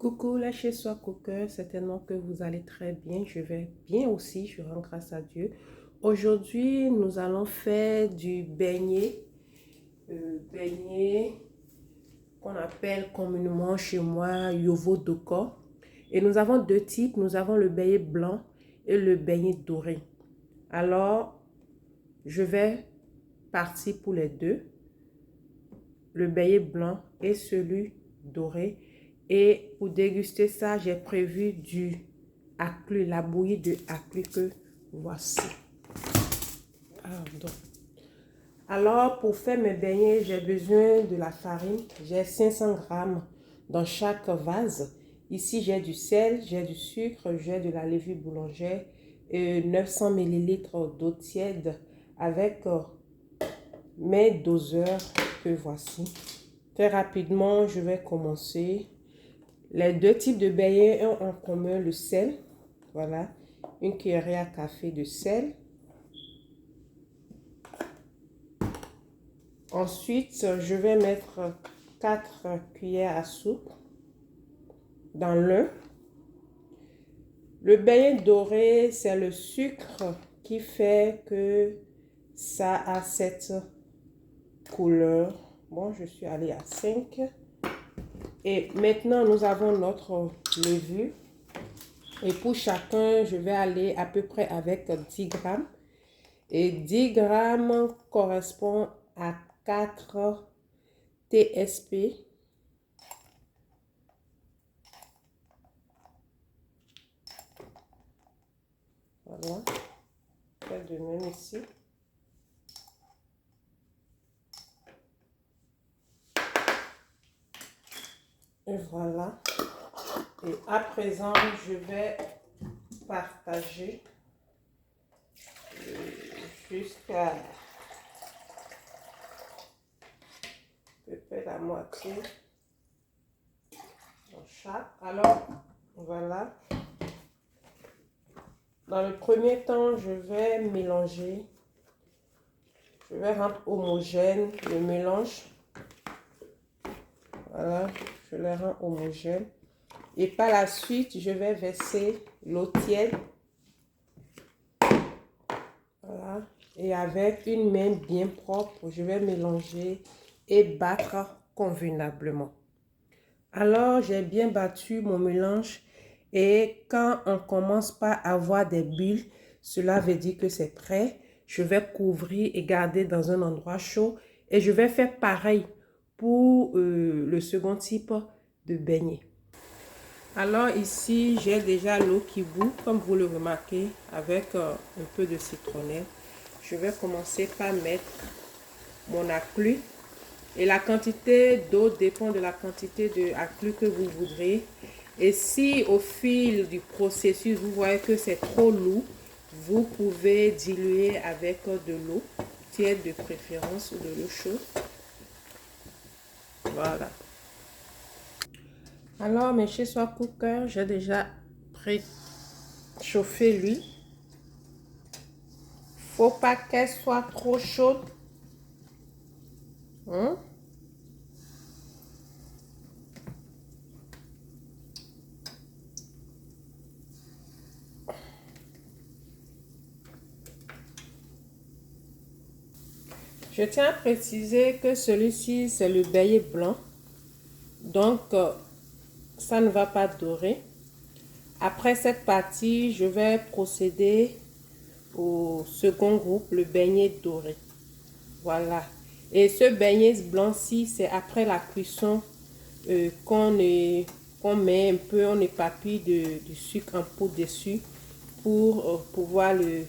Coucou, là chez Soi Cooker, certainement que vous allez très bien. Je vais bien aussi, je rends grâce à Dieu. Aujourd'hui, nous allons faire du beignet, beignet qu'on appelle communément chez moi Yovo Doko. Et nous avons deux types, nous avons le beignet blanc et le beignet doré. Alors, je vais partir pour les deux, le beignet blanc et celui doré. Et pour déguster ça, j'ai prévu du aclu, la bouillie de aclu que voici. Alors, pour faire mes beignets, j'ai besoin de la farine. J'ai 500 grammes dans chaque vase. Ici, j'ai du sel, j'ai du sucre, j'ai de la levure boulangère et 900 ml d'eau tiède avec mes doseurs que voici. Très rapidement, je vais commencer. Les deux types de beignets ont en commun le sel. Voilà, une cuillerée à café de sel. Ensuite, je vais mettre 4 cuillères à soupe dans l'un. Le beignet doré, c'est le sucre qui fait que ça a cette couleur. Bon, je suis allée à 5. Et maintenant, nous avons notre levure. Et pour chacun, je vais aller à peu près avec 10 grammes. Et 10 grammes correspond à 4 TSP. Voilà. Fait de même ici. Et voilà. Et à présent, je vais partager jusqu'à peu près la moitié dans chaque. Alors, voilà. Dans le premier temps, je vais mélanger. Je vais rendre homogène le mélange. Voilà, je le rends homogène. Et par la suite, je vais verser l'eau tiède. Voilà. Et avec une main bien propre, je vais mélanger et battre convenablement. Alors, j'ai bien battu mon mélange. Et quand on commence par avoir des bulles, cela veut dire que c'est prêt. Je vais couvrir et garder dans un endroit chaud. Et je vais faire pareil pour le second type de beignet. Alors ici, j'ai déjà l'eau qui bout, comme vous le remarquez, avec un peu de citronnelle. Je vais commencer par mettre mon aclu. Et la quantité d'eau dépend de la quantité de aclu que vous voudrez. Et si au fil du processus, vous voyez que c'est trop lourd, vous pouvez diluer avec de l'eau tiède de préférence ou de l'eau chaude. Voilà. Alors, mes chez Soi Cooker, j'ai déjà préchauffé l'huile. Faut pas qu'elle soit trop chaude. Je tiens à préciser que celui-ci, c'est le beignet blanc. Donc, ça ne va pas dorer. Après cette partie, je vais procéder au second groupe, le beignet doré. Voilà. Et ce beignet blanc-ci, c'est après la cuisson qu'on met un peu, on épapille du sucre en poudre dessus pour pouvoir le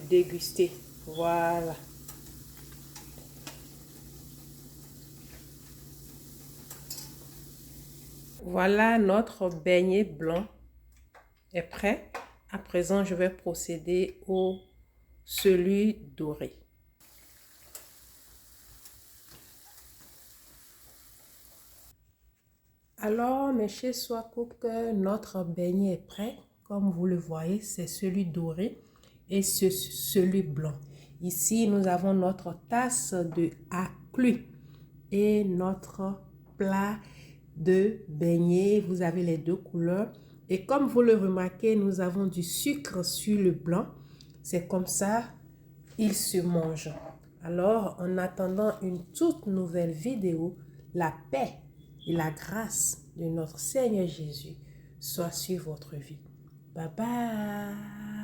déguster. Voilà. Voilà, notre beignet blanc est prêt. À présent, je vais procéder au celui doré. Alors, mes chez Soi Cooker, notre beignet est prêt. Comme vous le voyez, c'est celui doré et celui blanc. Ici, nous avons notre tasse de aclu et notre plat de beignets. Vous avez les deux couleurs. Et comme vous le remarquez, nous avons du sucre sur le blanc. C'est comme ça, il se mange. Alors, en attendant une toute nouvelle vidéo, la paix et la grâce de notre Seigneur Jésus soit sur votre vie. Bye bye.